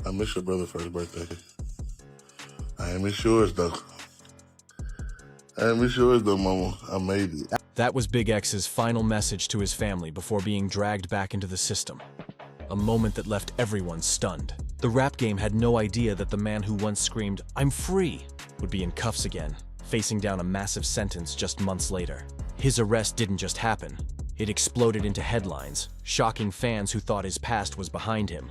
I miss your brother's first birthday. I ain't miss yours, though. Mama. I made it. That was Big X's final message to his family before being dragged back into the system. A moment that left everyone stunned. The rap game had no idea that the man who once screamed, "I'm free," would be in cuffs again, facing down a massive sentence just months later. His arrest didn't just happen. It exploded into headlines, shocking fans who thought his past was behind him.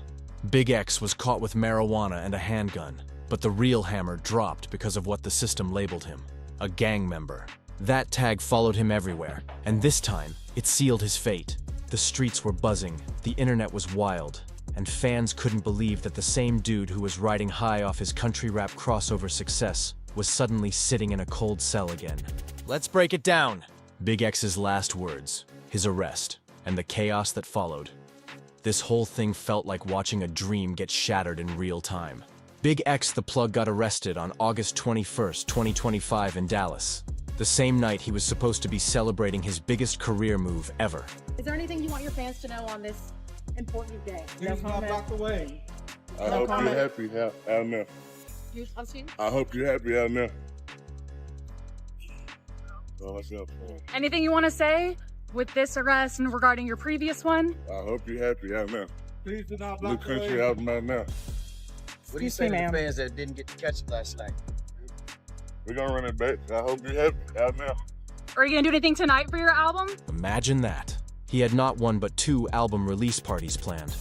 Big X was caught with marijuana and a handgun, but the real hammer dropped because of what the system labeled him: a gang member. That tag followed him everywhere, and this time, it sealed his fate. The streets were buzzing, the internet was wild, and fans couldn't believe that the same dude who was riding high off his country rap crossover success was suddenly sitting in a cold cell again. Let's break it down. Big X's last words, his arrest, and the chaos that followed. This whole thing felt like watching a dream get shattered in real time. BigXthaPlug got arrested on August 21st, 2025 in Dallas. The same night he was supposed to be celebrating his biggest career move ever. Is there anything you want your fans to know on this important day? No comment. Block away. I hope you're happy out now. I hope you're happy out now. Anything you want to say with this arrest and regarding your previous one? I hope you're happy out now. Please do not block Look away. country out now. What do you say to the fans that didn't get to catch it last night? We're gonna run it back. I hope you're happy out now. Are you gonna do anything tonight for your album? Imagine that. He had not one but two album release parties planned.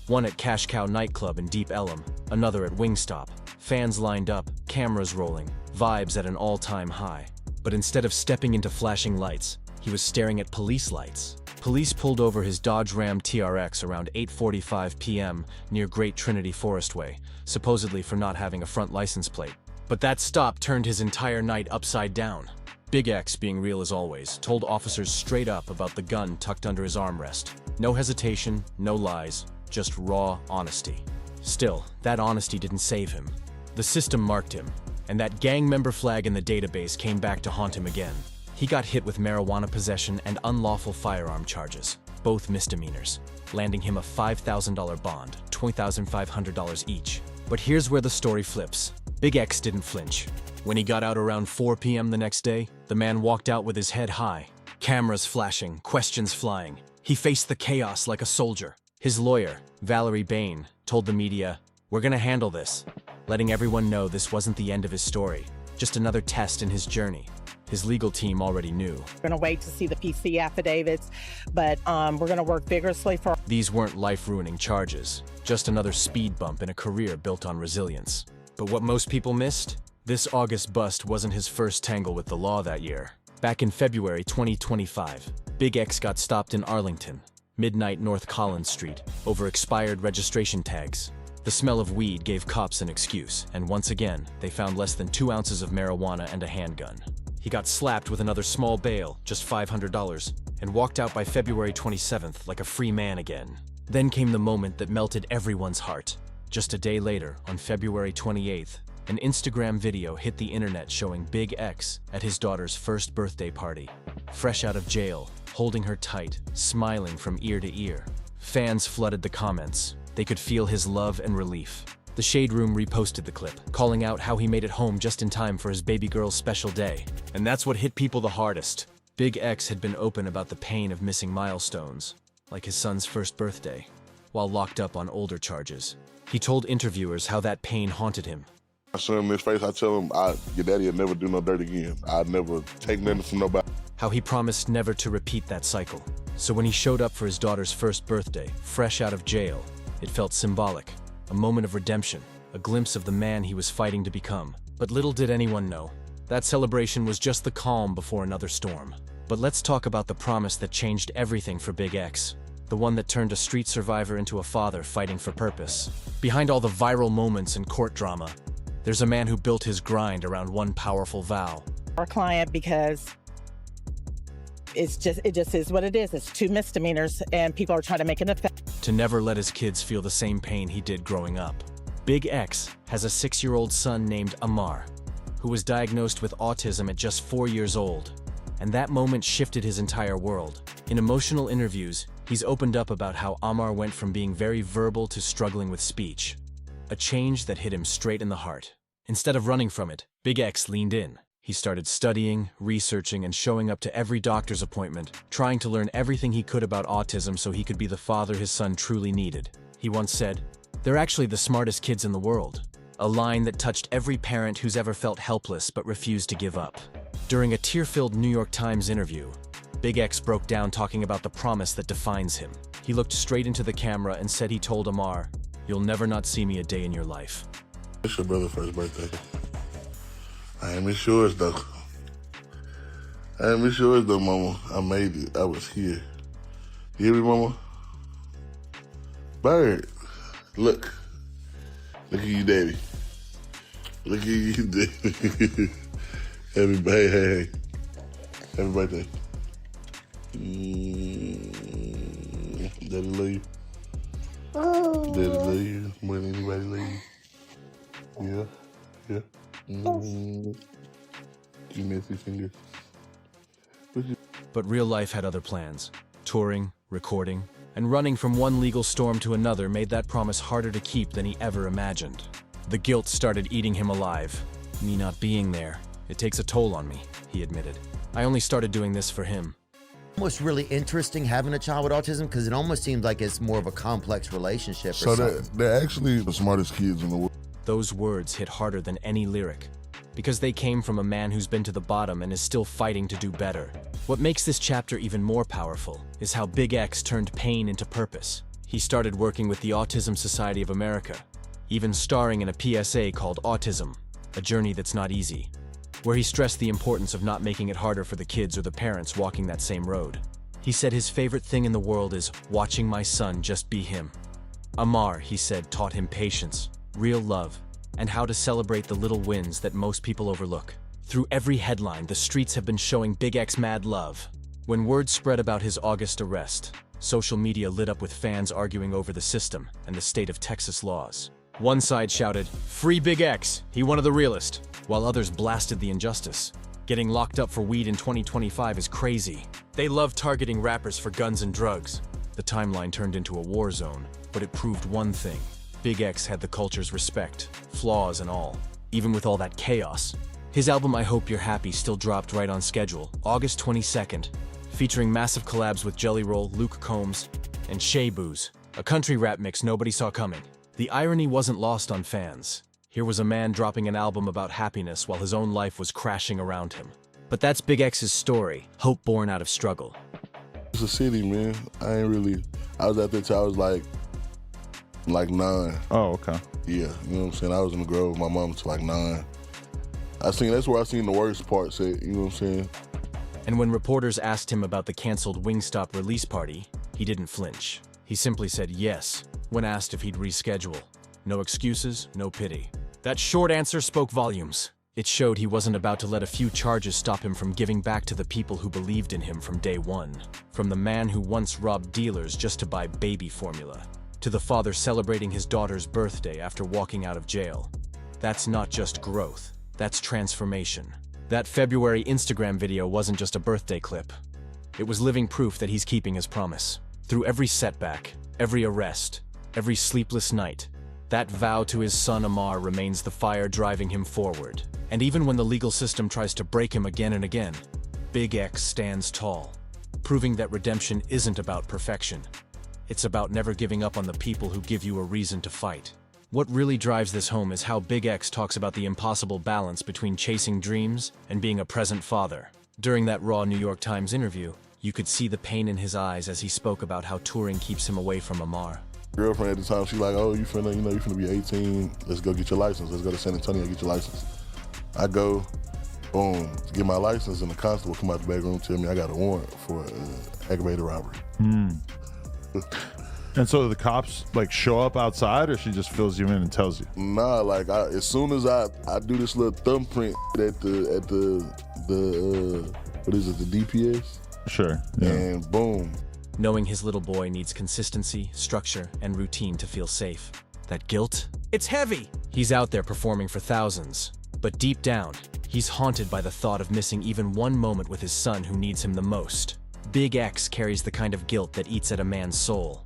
One at Cash Cow nightclub in Deep Ellum, another at Wingstop. Fans lined up, cameras rolling, vibes at an all-time high. But instead of stepping into flashing lights, he was staring at police lights. Police pulled over his Dodge Ram TRX around 8:45 p.m. near Great Trinity Forestway, supposedly for not having a front license plate. But that stop turned his entire night upside down. Big X, being real as always, told officers straight up about the gun tucked under his armrest. No hesitation, no lies, just raw honesty. Still, that honesty didn't save him. The system marked him, and that gang member flag in the database came back to haunt him again. He got hit with marijuana possession and unlawful firearm charges, both misdemeanors, landing him a $5,000 bond, $2,500 each. But here's where the story flips. Big X didn't flinch. When he got out around 4 p.m. the next day, the man walked out with his head high, cameras flashing, questions flying. He faced the chaos like a soldier. His lawyer, Valerie Bain, told the media, "We're gonna handle this," letting everyone know this wasn't the end of his story, just another test in his journey. His legal team already knew. We're going to wait to see the PC affidavits, but we're going to work vigorously for... These weren't life-ruining charges, just another speed bump in a career built on resilience. But what most people missed? This August bust wasn't his first tangle with the law that year. Back in February 2025, Big X got stopped in Arlington, midnight North Collins Street, over expired registration tags. The smell of weed gave cops an excuse, and once again, they found less than 2 ounces of marijuana and a handgun. He got slapped with another small bail, just $500, and walked out by February 27th like a free man again. Then came the moment that melted everyone's heart. Just a day later, on February 28th, an Instagram video hit the internet showing Big X at his daughter's first birthday party. Fresh out of jail, holding her tight, smiling from ear to ear. Fans flooded the comments. They could feel his love and relief. The Shade Room reposted the clip, calling out how he made it home just in time for his baby girl's special day. And that's what hit people the hardest. Big X had been open about the pain of missing milestones, like his son's first birthday, while locked up on older charges. He told interviewers how that pain haunted him. I show him his face, I tell him, your daddy will never do no dirt again. I'd never take nothing from nobody. How he promised never to repeat that cycle. So when he showed up for his daughter's first birthday, fresh out of jail, it felt symbolic. A moment of redemption, a glimpse of the man he was fighting to become. But little did anyone know, that celebration was just the calm before another storm. But let's talk about the promise that changed everything for Big X. The one that turned a street survivor into a father fighting for purpose. Behind all the viral moments and court drama, there's a man who built his grind around one powerful vow. Our client, because it just is what it is. It's 2 misdemeanors and people are trying to make an effect. To never let his kids feel the same pain he did growing up. Big X has a 6-year-old son named Amar, who was diagnosed with autism at just 4 years old. And that moment shifted his entire world. In emotional interviews, he's opened up about how Amar went from being very verbal to struggling with speech. a change that hit him straight in the heart. Instead of running from it, Big X leaned in. He started studying, researching, and showing up to every doctor's appointment, trying to learn everything he could about autism so he could be the father his son truly needed. He once said, "They're actually the smartest kids in the world," a line that touched every parent who's ever felt helpless but refused to give up. During a tear-filled New York Times interview, Big X broke down talking about the promise that defines him. He looked straight into the camera and said he told Amar, "You'll never not see me a day in your life." It's your brother's first birthday. I ain't miss yours though. Mama. I made it. I was here. You hear me, Mama? Bird. Look. Look at you, Daddy. Look at you, Daddy. Happy birthday. Daddy love you. Daddy love you more than anybody love you. Yeah. You messy fingers. But real life had other plans. Touring, recording, and running from one legal storm to another made that promise harder to keep than he ever imagined. The guilt started eating him alive. Me not being there, it takes a toll on me, he admitted. I only started doing this for him. Almost really interesting having a child with autism because it almost seems like it's more of a complex relationship or So something. they're actually the smartest kids in the world. Those words hit harder than any lyric, because they came from a man who's been to the bottom and is still fighting to do better. What makes this chapter even more powerful is how Big X turned pain into purpose. He started working with the Autism Society of America, even starring in a PSA called Autism, a journey that's not easy, where he stressed the importance of not making it harder for the kids or the parents walking that same road. He said his favorite thing in the world is watching my son just be him. Amar, he said, taught him patience, real love, and how to celebrate the little wins that most people overlook. Through every headline, the streets have been showing Big X mad love. When word spread about his August arrest, social media lit up with fans arguing over the system and the state of Texas laws. One side shouted, "Free Big X, he one of the realest," while others blasted the injustice. Getting locked up for weed in 2025 is crazy. They love targeting rappers for guns and drugs. The timeline turned into a war zone, but it proved one thing. Big X had the culture's respect, flaws and all, even with all that chaos. His album I Hope You're Happy still dropped right on schedule, August 22nd, featuring massive collabs with Jelly Roll, Luke Combs, and Shea Booze, a country rap mix nobody saw coming. The irony wasn't lost on fans. Here was a man dropping an album about happiness while his own life was crashing around him. But that's Big X's story, hope born out of struggle. It's a city, man. I was out there till I was like 9. Oh, okay. Yeah, you know what I'm saying? I was in the Grove with my mom till like 9. That's where I seen the worst parts at, you know what I'm saying? And when reporters asked him about the canceled Wingstop release party, he didn't flinch. He simply said yes when asked if he'd reschedule. No excuses, no pity. That short answer spoke volumes. It showed he wasn't about to let a few charges stop him from giving back to the people who believed in him from day one. From the man who once robbed dealers just to buy baby formula, to the father celebrating his daughter's birthday after walking out of jail. That's not just growth, that's transformation. That February Instagram video wasn't just a birthday clip. It was living proof that he's keeping his promise. Through every setback, every arrest, every sleepless night, that vow to his son Amar remains the fire driving him forward. And even when the legal system tries to break him again and again, Big X stands tall, proving that redemption isn't about perfection. It's about never giving up on the people who give you a reason to fight. What really drives this home is how Big X talks about the impossible balance between chasing dreams and being a present father. During that raw New York Times interview, you could see the pain in his eyes as he spoke about how touring keeps him away from Amar. Girlfriend at the time, she like, "Oh, you finna be 18. Let's go get your license. Let's go to San Antonio and get your license." I go, boom, to get my license, and the constable come out the back room and tell me I got a warrant for aggravated robbery. And so the cops like show up outside, or she just fills you in and tells you? Nah, like as soon as I do this little thumbprint at the what is it, the DPS? Sure. Yeah. And boom. Knowing his little boy needs consistency, structure, and routine to feel safe. That guilt? It's heavy! He's out there performing for thousands. But deep down, he's haunted by the thought of missing even one moment with his son who needs him the most. Big X carries the kind of guilt that eats at a man's soul.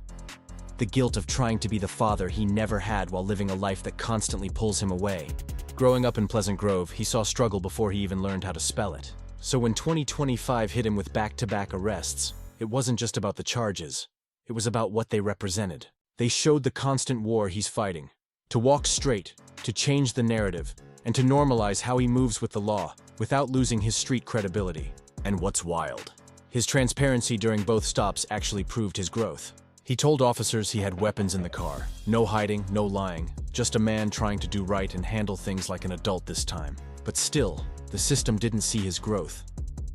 the guilt of trying to be the father he never had while living a life that constantly pulls him away. Growing up in Pleasant Grove, he saw struggle before he even learned how to spell it. So when 2025 hit him with back-to-back arrests, it wasn't just about the charges. It was about what they represented. They showed the constant war he's fighting. To walk straight, to change the narrative, and to normalize how he moves with the law, without losing his street credibility. And what's wild? His transparency during both stops actually proved his growth. He told officers he had weapons in the car. No hiding, no lying. Just a man trying to do right and handle things like an adult this time. But still, the system didn't see his growth.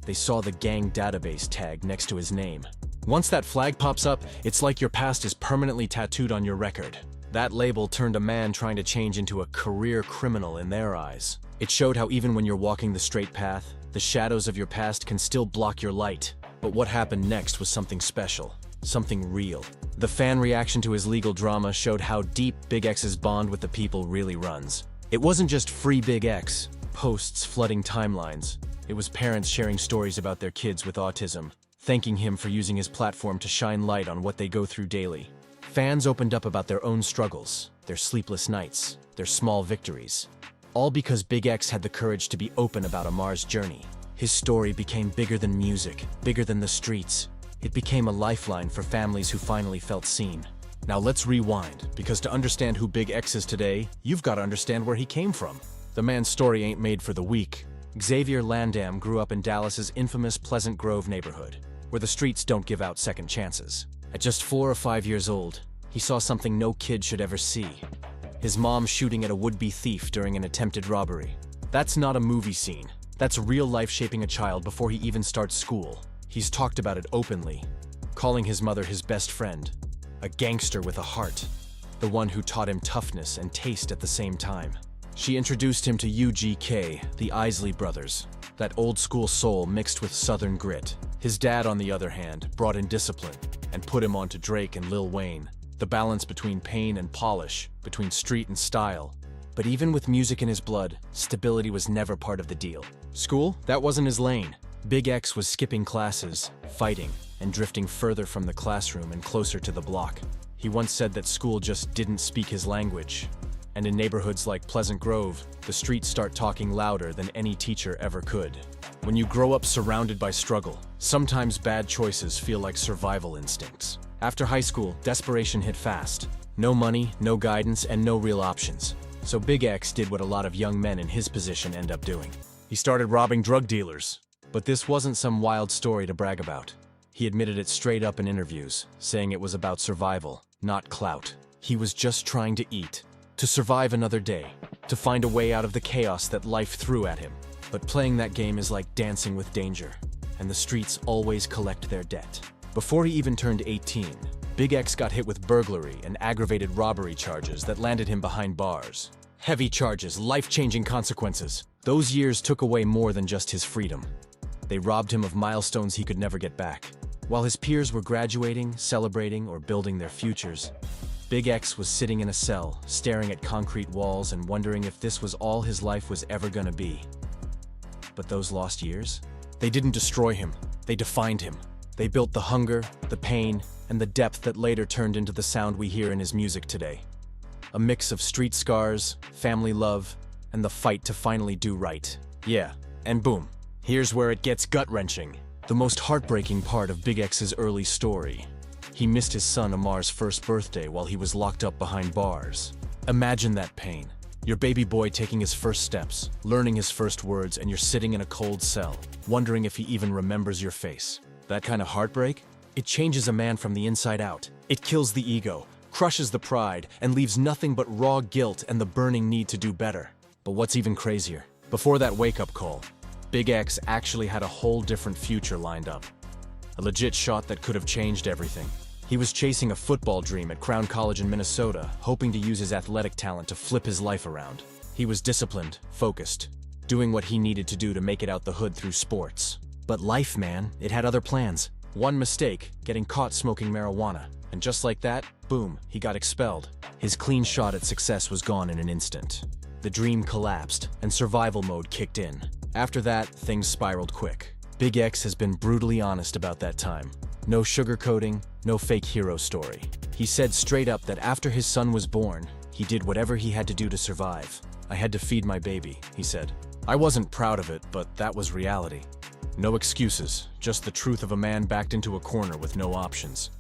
They saw the gang database tag next to his name. Once that flag pops up, it's like your past is permanently tattooed on your record. That label turned a man trying to change into a career criminal in their eyes. It showed how even when you're walking the straight path, the shadows of your past can still block your light. But what happened next was something special, something real. The fan reaction to his legal drama showed how deep Big X's bond with the people really runs. It wasn't just free Big X, posts flooding timelines. It was parents sharing stories about their kids with autism, thanking him for using his platform to shine light on what they go through daily. Fans opened up about their own struggles, their sleepless nights, their small victories. All because Big X had the courage to be open about Amar's journey. His story became bigger than music, bigger than the streets. It became a lifeline for families who finally felt seen. Now let's rewind, because to understand who Big X is today, you've got to understand where he came from. The man's story ain't made for the weak. Xavier Landam grew up in Dallas's infamous Pleasant Grove neighborhood, where the streets don't give out second chances. At just 4 or 5 years old, he saw something no kid should ever see. His mom shooting at a would-be thief during an attempted robbery. That's not a movie scene. That's real life shaping a child before he even starts school. He's talked about it openly, calling his mother his best friend, a gangster with a heart, the one who taught him toughness and taste at the same time. She introduced him to UGK, the Isley brothers, that old-school soul mixed with southern grit. His dad, on the other hand, brought in discipline and put him onto Drake and Lil Wayne, the balance between pain and polish, between street and style. But even with music in his blood, stability was never part of the deal. School? That wasn't his lane. Big X was skipping classes, fighting, and drifting further from the classroom and closer to the block. He once said that school just didn't speak his language. And in neighborhoods like Pleasant Grove, the streets start talking louder than any teacher ever could. When you grow up surrounded by struggle, sometimes bad choices feel like survival instincts. After high school, desperation hit fast. No money, no guidance, and no real options. So Big X did what a lot of young men in his position end up doing. He started robbing drug dealers. But this wasn't some wild story to brag about. He admitted it straight up in interviews, saying it was about survival, not clout. He was just trying to eat, to survive another day, to find a way out of the chaos that life threw at him. But playing that game is like dancing with danger, and the streets always collect their debt. Before he even turned 18, Big X got hit with burglary and aggravated robbery charges that landed him behind bars. Heavy charges, life-changing consequences. Those years took away more than just his freedom. They robbed him of milestones he could never get back. While his peers were graduating, celebrating, or building their futures, Big X was sitting in a cell, staring at concrete walls and wondering if this was all his life was ever gonna be. But those lost years? They didn't destroy him. They defined him. They built the hunger, the pain, and the depth that later turned into the sound we hear in his music today. A mix of street scars, family love, and the fight to finally do right. Yeah, and boom. Here's where it gets gut-wrenching. The most heartbreaking part of Big X's early story. He missed his son Amar's first birthday while he was locked up behind bars. Imagine that pain. Your baby boy taking his first steps, learning his first words, and you're sitting in a cold cell, wondering if he even remembers your face. That kind of heartbreak? It changes a man from the inside out. It kills the ego, crushes the pride, and leaves nothing but raw guilt and the burning need to do better. But what's even crazier? Before that wake-up call, Big X actually had a whole different future lined up. A legit shot that could have changed everything. He was chasing a football dream at Crown College in Minnesota, hoping to use his athletic talent to flip his life around. He was disciplined, focused, doing what he needed to do to make it out the hood through sports. But life, man, it had other plans. One mistake, getting caught smoking marijuana. And just like that, boom, he got expelled. His clean shot at success was gone in an instant. The dream collapsed, and survival mode kicked in. After that, things spiraled quick. Big X has been brutally honest about that time. No sugarcoating, no fake hero story. He said straight up that after his son was born, he did whatever he had to do to survive. "I had to feed my baby," he said. "I wasn't proud of it, but that was reality. No excuses, just the truth of a man backed into a corner with no options."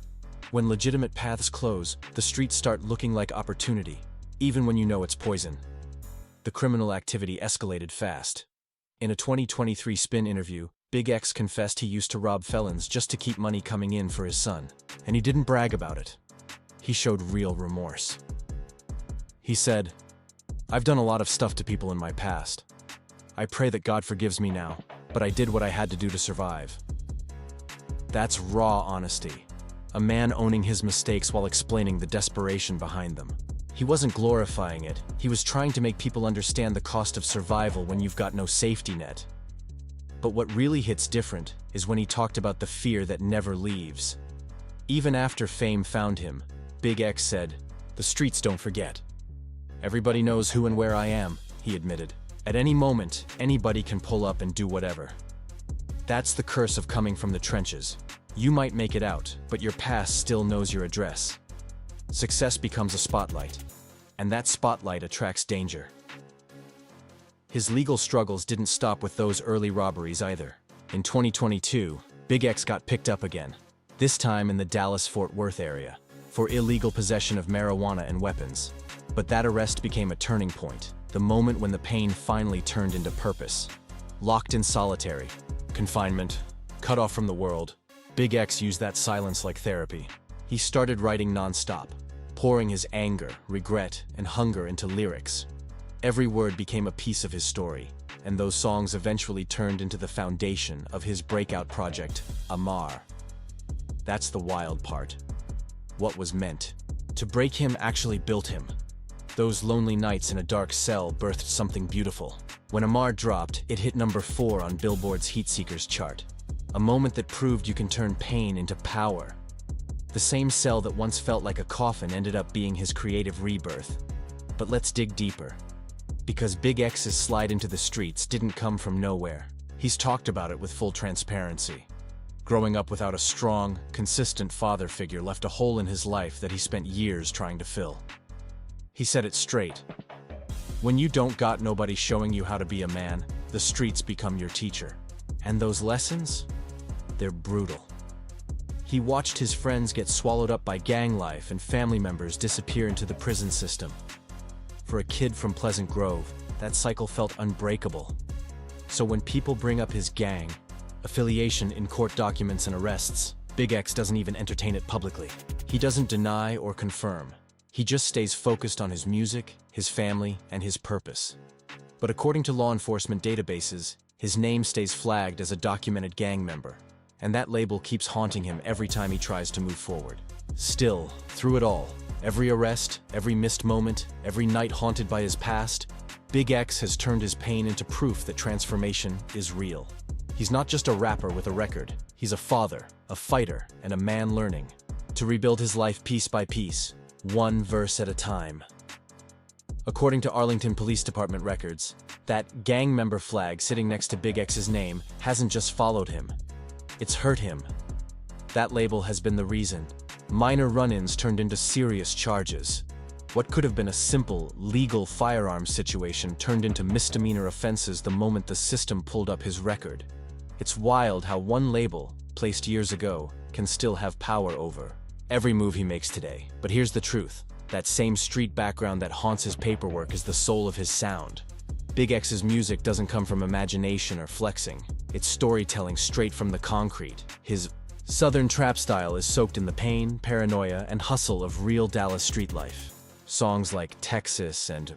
When legitimate paths close, the streets start looking like opportunity, even when you know it's poison. The criminal activity escalated fast. In a 2023 Spin interview, Big X confessed he used to rob felons just to keep money coming in for his son, and he didn't brag about it. He showed real remorse. He said, "I've done a lot of stuff to people in my past. I pray that God forgives me now, but I did what I had to do to survive." That's raw honesty. A man owning his mistakes while explaining the desperation behind them. He wasn't glorifying it, he was trying to make people understand the cost of survival when you've got no safety net. But what really hits different is when he talked about the fear that never leaves. Even after fame found him, Big X said, "The streets don't forget. Everybody knows who and where I am," he admitted. "At any moment, anybody can pull up and do whatever." That's the curse of coming from the trenches. You might make it out, but your past still knows your address. Success becomes a spotlight, and that spotlight attracts danger. His legal struggles didn't stop with those early robberies either. In 2022, Big X got picked up again, this time in the Dallas-Fort Worth area, for illegal possession of marijuana and weapons. But that arrest became a turning point, the moment when the pain finally turned into purpose. Locked in solitary, confinement, cut off from the world, Big X used that silence like therapy. He started writing non-stop, pouring his anger, regret, and hunger into lyrics. Every word became a piece of his story, and those songs eventually turned into the foundation of his breakout project, Amar. That's the wild part. What was meant to break him actually built him. Those lonely nights in a dark cell birthed something beautiful. When Amar dropped, it hit number 4 on Billboard's Heatseekers chart. A moment that proved you can turn pain into power. The same cell that once felt like a coffin ended up being his creative rebirth. But let's dig deeper. Because Big X's slide into the streets didn't come from nowhere. He's talked about it with full transparency. Growing up without a strong, consistent father figure left a hole in his life that he spent years trying to fill. He said it straight. When you don't got nobody showing you how to be a man, the streets become your teacher. And those lessons? They're brutal. He watched his friends get swallowed up by gang life and family members disappear into the prison system. For a kid from Pleasant Grove, that cycle felt unbreakable. So when people bring up his gang, affiliation in court documents and arrests, Big X doesn't even entertain it publicly. He doesn't deny or confirm. He just stays focused on his music, his family, and his purpose. But according to law enforcement databases, his name stays flagged as a documented gang member, and that label keeps haunting him every time he tries to move forward. Still, through it all, every arrest, every missed moment, every night haunted by his past, Big X has turned his pain into proof that transformation is real. He's not just a rapper with a record, he's a father, a fighter, and a man learning to rebuild his life piece by piece, one verse at a time. According to Arlington Police Department records, that gang member flag sitting next to Big X's name hasn't just followed him, it's hurt him. That label has been the reason minor run-ins turned into serious charges. What could have been a simple, legal firearms situation turned into misdemeanor offenses the moment the system pulled up his record. It's wild how one label, placed years ago, can still have power over every move he makes today. But here's the truth. That same street background that haunts his paperwork is the soul of his sound. Big X's music doesn't come from imagination or flexing. It's storytelling straight from the concrete. His Southern trap style is soaked in the pain, paranoia, and hustle of real Dallas street life. Songs like Texas and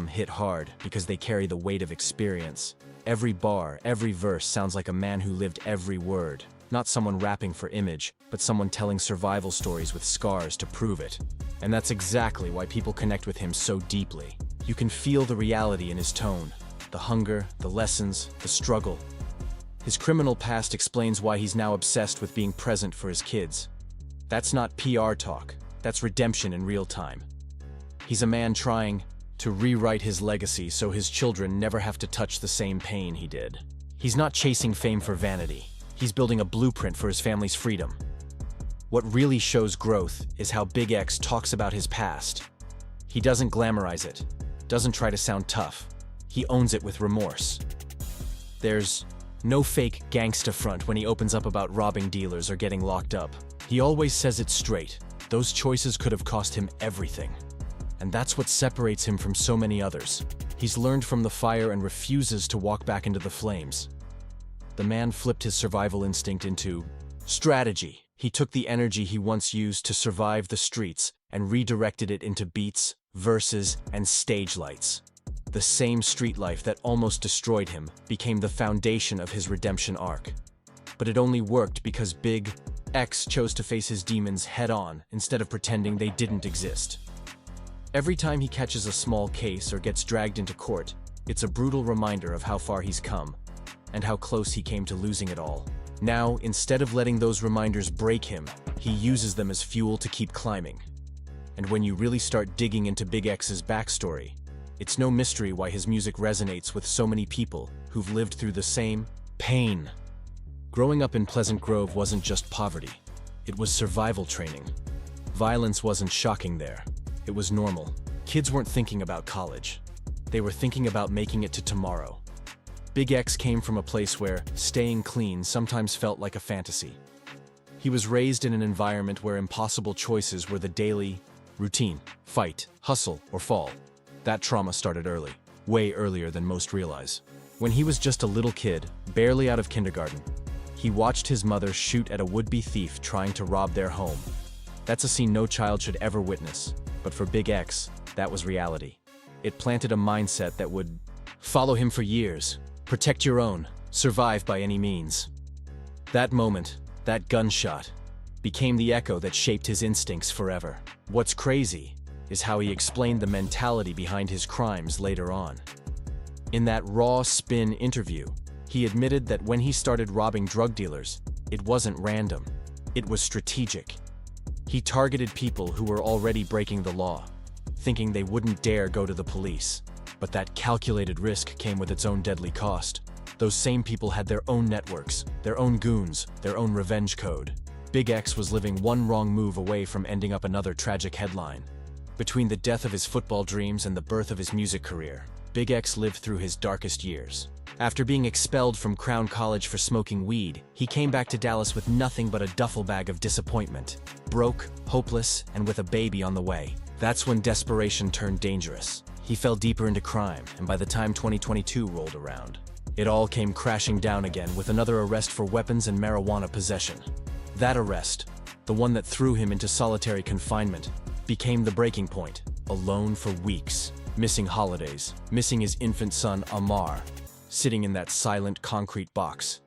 hit hard because they carry the weight of experience. Every bar, every verse sounds like a man who lived every word. Not someone rapping for image, but someone telling survival stories with scars to prove it. And that's exactly why people connect with him so deeply. You can feel the reality in his tone, the hunger, the lessons, the struggle. His criminal past explains why he's now obsessed with being present for his kids. That's not PR talk, that's redemption in real time. He's a man trying to rewrite his legacy so his children never have to touch the same pain he did. He's not chasing fame for vanity. He's building a blueprint for his family's freedom. What really shows growth is how Big X talks about his past. He doesn't glamorize it, doesn't try to sound tough. He owns it with remorse. There's no fake gangsta front when he opens up about robbing dealers or getting locked up. He always says it straight. Those choices could have cost him everything. And that's what separates him from so many others. He's learned from the fire and refuses to walk back into the flames. The man flipped his survival instinct into strategy. He took the energy he once used to survive the streets and redirected it into beats, verses, and stage lights. The same street life that almost destroyed him became the foundation of his redemption arc. But it only worked because Big X chose to face his demons head-on instead of pretending they didn't exist. Every time he catches a small case or gets dragged into court, it's a brutal reminder of how far he's come and how close he came to losing it all. Now, instead of letting those reminders break him, he uses them as fuel to keep climbing. And when you really start digging into Big X's backstory, it's no mystery why his music resonates with so many people who've lived through the same pain. Growing up in Pleasant Grove wasn't just poverty. It was survival training. Violence wasn't shocking there. It was normal. Kids weren't thinking about college. They were thinking about making it to tomorrow. Big X came from a place where staying clean sometimes felt like a fantasy. He was raised in an environment where impossible choices were the daily routine: fight, hustle, or fall. That trauma started early, way earlier than most realize. When he was just a little kid, barely out of kindergarten, he watched his mother shoot at a would-be thief trying to rob their home. That's a scene no child should ever witness, but for Big X, that was reality. It planted a mindset that would follow him for years. Protect your own, survive by any means. That moment, that gunshot, became the echo that shaped his instincts forever. What's crazy is how he explained the mentality behind his crimes later on. In that raw spin interview, he admitted that when he started robbing drug dealers, it wasn't random, it was strategic. He targeted people who were already breaking the law, thinking they wouldn't dare go to the police. But that calculated risk came with its own deadly cost. Those same people had their own networks, their own goons, their own revenge code. Big X was living one wrong move away from ending up another tragic headline. Between the death of his football dreams and the birth of his music career, Big X lived through his darkest years. After being expelled from Crown College for smoking weed, he came back to Dallas with nothing but a duffel bag of disappointment. Broke, hopeless, and with a baby on the way. That's when desperation turned dangerous. He fell deeper into crime, and by the time 2022 rolled around, it all came crashing down again with another arrest for weapons and marijuana possession. That arrest, the one that threw him into solitary confinement, became the breaking point. Alone for weeks, missing holidays, missing his infant son Amar, sitting in that silent concrete box.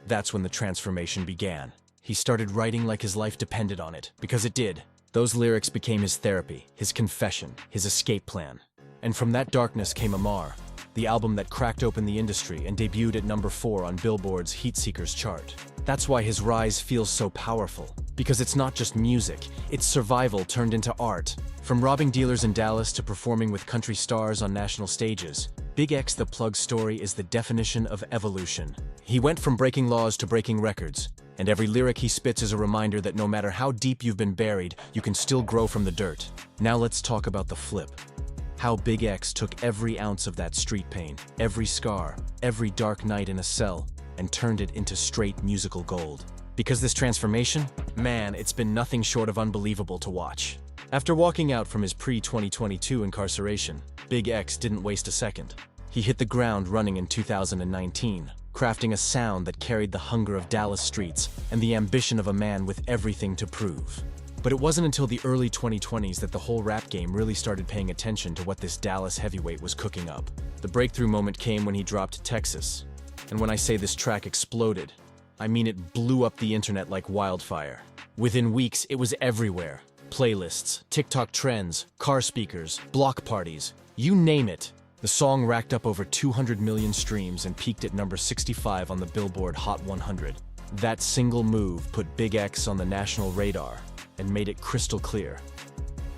That's when the transformation began. He started writing like his life depended on it, because it did. Those lyrics became his therapy, his confession, his escape plan. And from that darkness came Amar, the album that cracked open the industry and debuted at number 4 on Billboard's Heat Seekers chart. That's why his rise feels so powerful, because it's not just music, it's survival turned into art. From robbing dealers in Dallas to performing with country stars on national stages, BigXthaPlug's story is the definition of evolution. He went from breaking laws to breaking records, and every lyric he spits is a reminder that no matter how deep you've been buried, you can still grow from the dirt. Now let's talk about the flip. How Big X took every ounce of that street pain, every scar, every dark night in a cell, and turned it into straight musical gold. Because this transformation, man, it's been nothing short of unbelievable to watch. After walking out from his pre-2022 incarceration, Big X didn't waste a second. He hit the ground running in 2019, crafting a sound that carried the hunger of Dallas streets and the ambition of a man with everything to prove. But it wasn't until the early 2020s that the whole rap game really started paying attention to what this Dallas heavyweight was cooking up. The breakthrough moment came when he dropped Texas. And when I say this track exploded, I mean it blew up the internet like wildfire. Within weeks, it was everywhere. Playlists, TikTok trends, car speakers, block parties, you name it. The song racked up over 200 million streams and peaked at number 65 on the Billboard Hot 100. That single move put Big X on the national radar and made it crystal clear.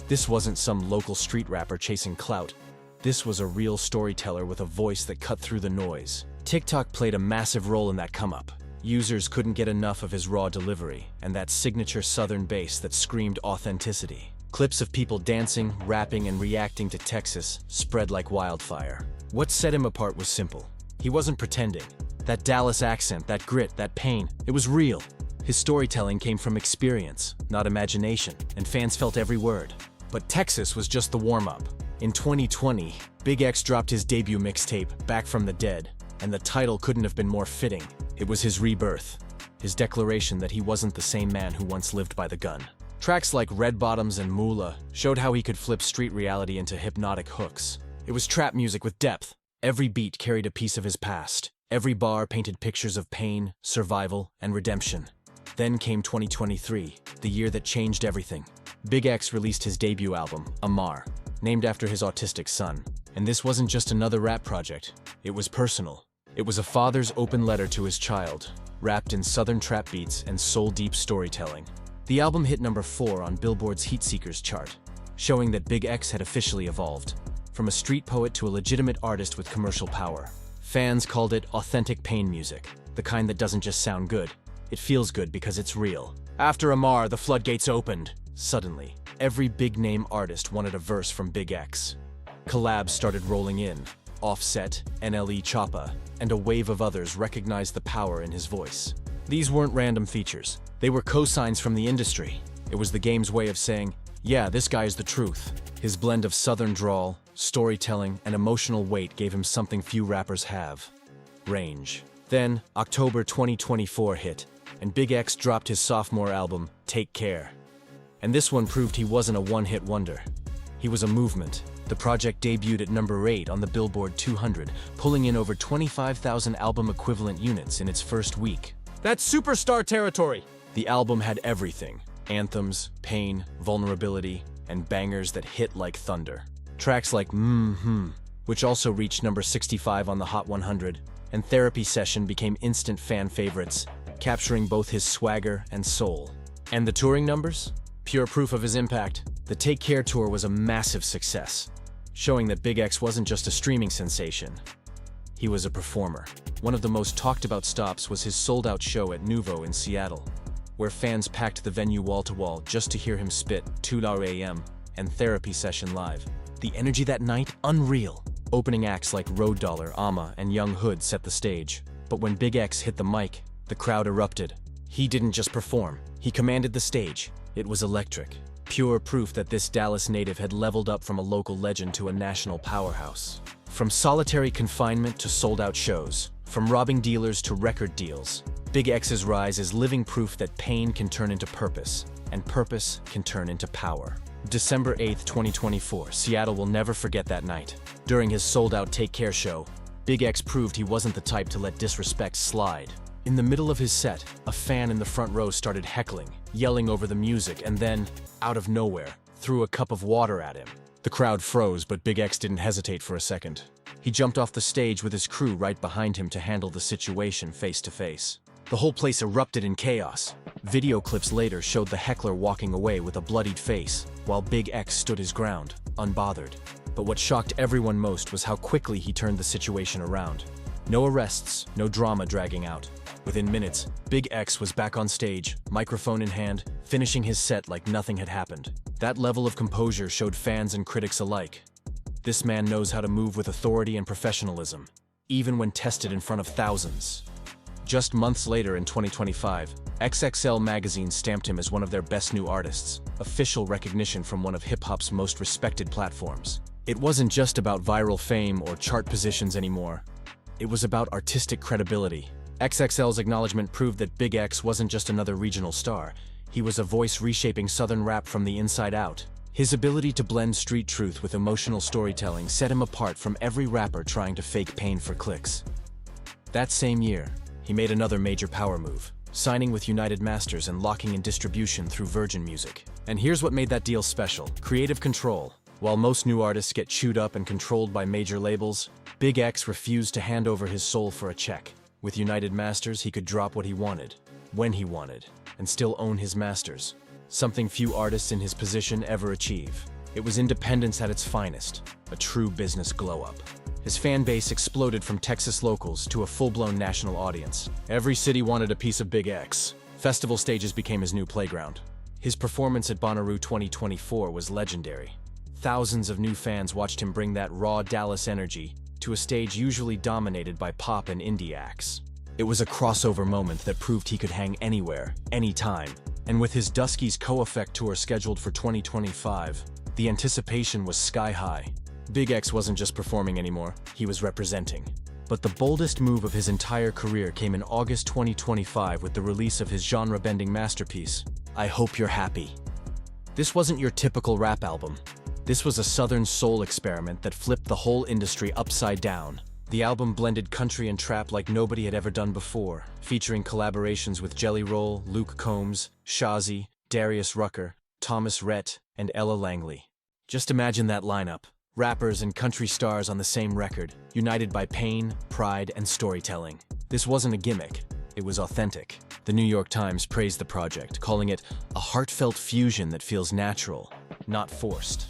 This wasn't some local street rapper chasing clout. This was a real storyteller with a voice that cut through the noise. TikTok played a massive role in that come-up. Users couldn't get enough of his raw delivery and that signature Southern bass that screamed authenticity. Clips of people dancing, rapping, and reacting to Texas spread like wildfire. What set him apart was simple. He wasn't pretending. That Dallas accent, that grit, that pain, it was real. His storytelling came from experience, not imagination, and fans felt every word. But Texas was just the warm-up. In 2020, Big X dropped his debut mixtape, Back from the Dead, and the title couldn't have been more fitting. It was his rebirth, his declaration that he wasn't the same man who once lived by the gun. Tracks like Red Bottoms and Moolah showed how he could flip street reality into hypnotic hooks. It was trap music with depth. Every beat carried a piece of his past. Every bar painted pictures of pain, survival, and redemption. Then came 2023, the year that changed everything. Big X released his debut album, Amar, named after his autistic son. And this wasn't just another rap project. It was personal. It was a father's open letter to his child, wrapped in southern trap beats and soul-deep storytelling. The album hit number 4 on Billboard's Heat Seekers chart, showing that Big X had officially evolved. From a street poet to a legitimate artist with commercial power. Fans called it authentic pain music, the kind that doesn't just sound good. It feels good because it's real. After Amar, the floodgates opened. Suddenly, every big-name artist wanted a verse from Big X. Collabs started rolling in. Offset, NLE Choppa, and a wave of others recognized the power in his voice. These weren't random features. They were cosigns from the industry. It was the game's way of saying, yeah, this guy is the truth. His blend of southern drawl, storytelling, and emotional weight gave him something few rappers have: range. Then, October 2024 hit, and Big X dropped his sophomore album, Take Care. And this one proved he wasn't a one-hit wonder. He was a movement. The project debuted at number 8 on the Billboard 200, pulling in over 25,000 album equivalent units in its first week. That's superstar territory! The album had everything: anthems, pain, vulnerability, and bangers that hit like thunder. Tracks like which also reached number 65 on the Hot 100, and Therapy Session became instant fan favorites, capturing both his swagger and soul. And the touring numbers? Pure proof of his impact. The Take Care tour was a massive success, showing that Big X wasn't just a streaming sensation. He was a performer. One of the most talked about stops was his sold-out show at Nouveau in Seattle, where fans packed the venue wall-to-wall just to hear him spit 2 a.m. and Therapy Session live. The energy that night, unreal. Opening acts like Road Dollar, Ama, and Young Hood set the stage. But when Big X hit the mic, the crowd erupted. He didn't just perform, he commanded the stage. It was electric. Pure proof that this Dallas native had leveled up from a local legend to a national powerhouse. From solitary confinement to sold-out shows, from robbing dealers to record deals, Big X's rise is living proof that pain can turn into purpose, and purpose can turn into power. December 8th, 2024, Seattle will never forget that night. During his sold-out Take Care show, Big X proved he wasn't the type to let disrespect slide. In the middle of his set, a fan in the front row started heckling, yelling over the music, and then, out of nowhere, threw a cup of water at him. The crowd froze, but Big X didn't hesitate for a second. He jumped off the stage with his crew right behind him to handle the situation face to face. The whole place erupted in chaos. Video clips later showed the heckler walking away with a bloodied face, while Big X stood his ground, unbothered. But what shocked everyone most was how quickly he turned the situation around. No arrests, no drama dragging out. Within minutes, Big X was back on stage, microphone in hand, finishing his set like nothing had happened. That level of composure showed fans and critics alike. This man knows how to move with authority and professionalism, even when tested in front of thousands. Just months later in 2025, XXL magazine stamped him as one of their best new artists, official recognition from one of hip-hop's most respected platforms. It wasn't just about viral fame or chart positions anymore. It was about artistic credibility. XXL's acknowledgement proved that Big X wasn't just another regional star. He was a voice reshaping Southern rap from the inside out. His ability to blend street truth with emotional storytelling set him apart from every rapper trying to fake pain for clicks. That same year, he made another major power move, signing with United Masters and locking in distribution through Virgin Music. And here's what made that deal special: creative control. While most new artists get chewed up and controlled by major labels, Big X refused to hand over his soul for a check. With United Masters, he could drop what he wanted, when he wanted, and still own his masters, something few artists in his position ever achieve. It was independence at its finest, a true business glow-up. His fan base exploded from Texas locals to a full-blown national audience. Every city wanted a piece of Big X. Festival stages became his new playground. His performance at Bonnaroo 2024 was legendary. Thousands of new fans watched him bring that raw Dallas energy to a stage usually dominated by pop and indie acts. It was a crossover moment that proved he could hang anywhere, anytime. And with his Duskies Co-Effect tour scheduled for 2025, the anticipation was sky high. Big X wasn't just performing anymore, he was representing. But the boldest move of his entire career came in August 2025 with the release of his genre-bending masterpiece, I Hope You're Happy. This wasn't your typical rap album. This was a Southern soul experiment that flipped the whole industry upside down. The album blended country and trap like nobody had ever done before, featuring collaborations with Jelly Roll, Luke Combs, Shazi, Darius Rucker, Thomas Rhett, and Ella Langley. Just imagine that lineup. Rappers and country stars on the same record, united by pain, pride, and storytelling. This wasn't a gimmick, it was authentic. The New York Times praised the project, calling it a heartfelt fusion that feels natural, not forced.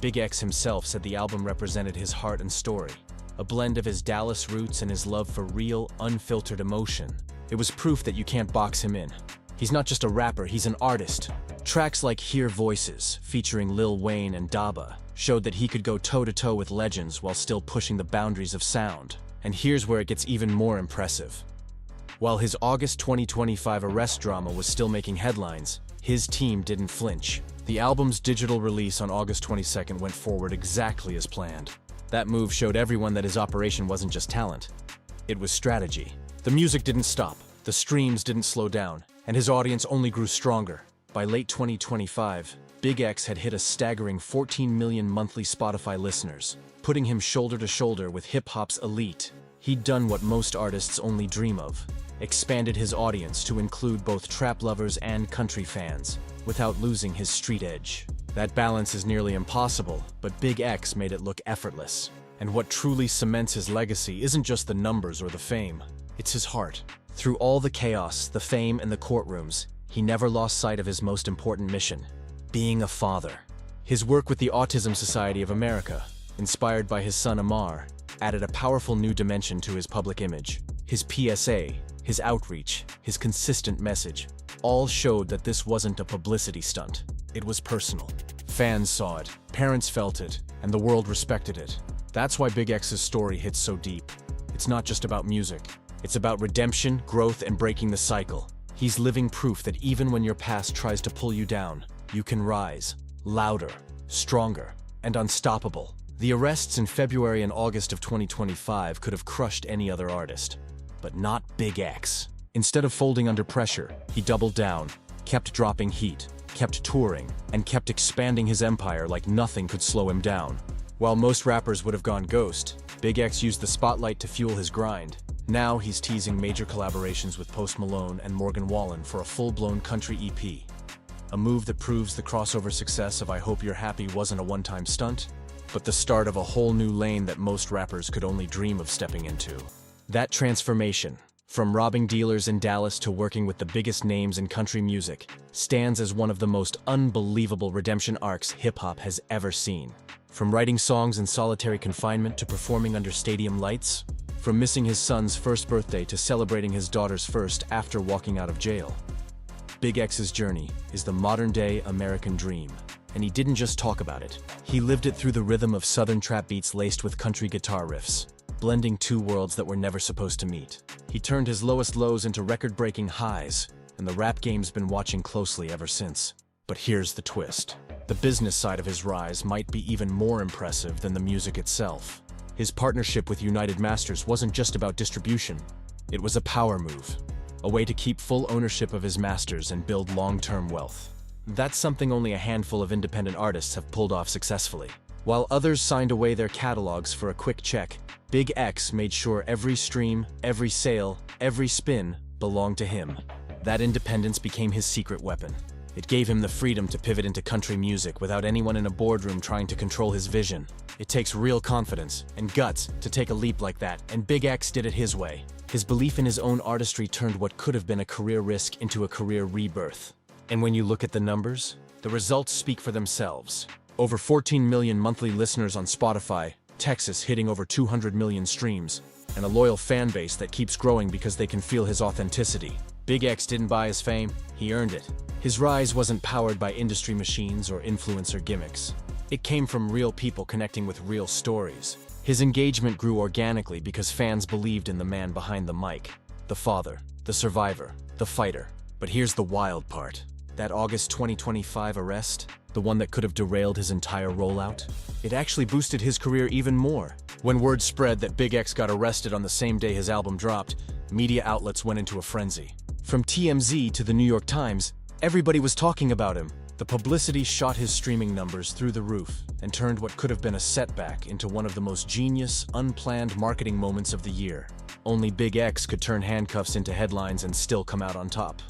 Big X himself said the album represented his heart and story, a blend of his Dallas roots and his love for real, unfiltered emotion. It was proof that you can't box him in. He's not just a rapper, he's an artist. Tracks like Hear Voices, featuring Lil Wayne and Daba, showed that he could go toe-to-toe with legends while still pushing the boundaries of sound. And here's where it gets even more impressive. While his August 2025 arrest drama was still making headlines, his team didn't flinch. The album's digital release on August 22nd went forward exactly as planned. That move showed everyone that his operation wasn't just talent, it was strategy. The music didn't stop, the streams didn't slow down, and his audience only grew stronger. By late 2025, Big X had hit a staggering 14 million monthly Spotify listeners, putting him shoulder to shoulder with hip-hop's elite. He'd done what most artists only dream of, expanded his audience to include both trap lovers and country fans, without losing his street edge. That balance is nearly impossible, but Big X made it look effortless. And what truly cements his legacy isn't just the numbers or the fame, it's his heart. Through all the chaos, the fame, and the courtrooms, he never lost sight of his most important mission, being a father. His work with the Autism Society of America, inspired by his son Amar, added a powerful new dimension to his public image. His PSA, his outreach, his consistent message, all showed that this wasn't a publicity stunt. It was personal. Fans saw it, parents felt it, and the world respected it. That's why Big X's story hits so deep. It's not just about music. It's about redemption, growth, and breaking the cycle. He's living proof that even when your past tries to pull you down, you can rise, louder, stronger, and unstoppable. The arrests in February and August of 2025 could have crushed any other artist, but not Big X. Instead of folding under pressure, he doubled down, kept dropping heat, kept touring, and kept expanding his empire like nothing could slow him down. While most rappers would have gone ghost, Big X used the spotlight to fuel his grind. Now he's teasing major collaborations with Post Malone and Morgan Wallen for a full-blown country EP. A move that proves the crossover success of I Hope You're Happy wasn't a one-time stunt, but the start of a whole new lane that most rappers could only dream of stepping into. That transformation, from robbing dealers in Dallas to working with the biggest names in country music, stands as one of the most unbelievable redemption arcs hip-hop has ever seen. From writing songs in solitary confinement to performing under stadium lights, from missing his son's first birthday to celebrating his daughter's first after walking out of jail. Big X's journey is the modern-day American dream, and he didn't just talk about it. He lived it through the rhythm of southern trap beats laced with country guitar riffs, blending two worlds that were never supposed to meet. He turned his lowest lows into record-breaking highs, and the rap game's been watching closely ever since. But here's the twist. The business side of his rise might be even more impressive than the music itself. His partnership with United Masters wasn't just about distribution. It was a power move, a way to keep full ownership of his masters and build long-term wealth. That's something only a handful of independent artists have pulled off successfully. While others signed away their catalogs for a quick check, Big X made sure every stream, every sale, every spin belonged to him. That independence became his secret weapon. It gave him the freedom to pivot into country music without anyone in a boardroom trying to control his vision. It takes real confidence and guts to take a leap like that, and Big X did it his way. His belief in his own artistry turned what could have been a career risk into a career rebirth. And when you look at the numbers, the results speak for themselves. Over 14 million monthly listeners on Spotify, Texas hitting over 200 million streams, and a loyal fan base that keeps growing because they can feel his authenticity. Big X didn't buy his fame, he earned it. His rise wasn't powered by industry machines or influencer gimmicks. It came from real people connecting with real stories. His engagement grew organically because fans believed in the man behind the mic. The father, the survivor, the fighter. But here's the wild part. That August 2025 arrest, the one that could have derailed his entire rollout, it actually boosted his career even more. When word spread that Big X got arrested on the same day his album dropped, media outlets went into a frenzy. From TMZ to the New York Times, everybody was talking about him. The publicity shot his streaming numbers through the roof and turned what could have been a setback into one of the most genius, unplanned marketing moments of the year. Only Big X could turn handcuffs into headlines and still come out on top.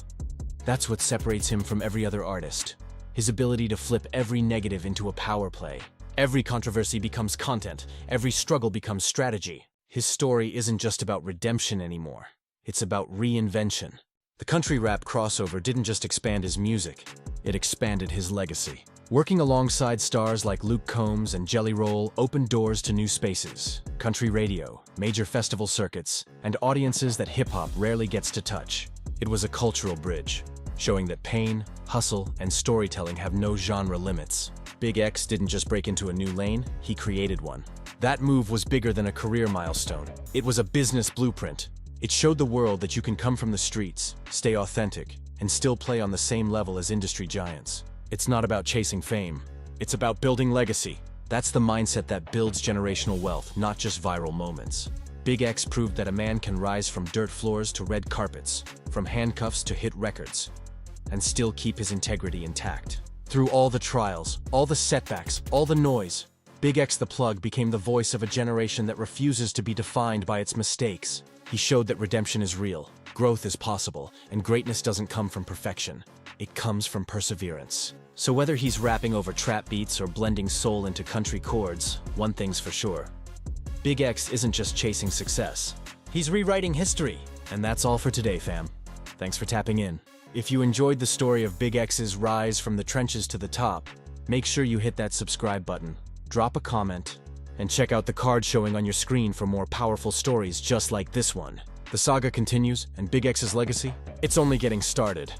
That's what separates him from every other artist. His ability to flip every negative into a power play. Every controversy becomes content. Every struggle becomes strategy. His story isn't just about redemption anymore. It's about reinvention. The country rap crossover didn't just expand his music, it expanded his legacy. Working alongside stars like Luke Combs and Jelly Roll opened doors to new spaces, country radio, major festival circuits, and audiences that hip-hop rarely gets to touch. It was a cultural bridge, showing that pain, hustle, and storytelling have no genre limits. Big X didn't just break into a new lane, he created one. That move was bigger than a career milestone. It was a business blueprint. It showed the world that you can come from the streets, stay authentic, and still play on the same level as industry giants. It's not about chasing fame. It's about building legacy. That's the mindset that builds generational wealth, not just viral moments. Big X proved that a man can rise from dirt floors to red carpets, from handcuffs to hit records, and still keep his integrity intact. Through all the trials, all the setbacks, all the noise, BigXthaPlug became the voice of a generation that refuses to be defined by its mistakes. He showed that redemption is real, growth is possible, and greatness doesn't come from perfection. It comes from perseverance. So whether he's rapping over trap beats or blending soul into country chords, one thing's for sure. Big X isn't just chasing success. He's rewriting history. And that's all for today, fam. Thanks for tapping in. If you enjoyed the story of Big X's rise from the trenches to the top, make sure you hit that subscribe button, drop a comment, and check out the card showing on your screen for more powerful stories just like this one. The saga continues, and Big X's legacy, it's only getting started.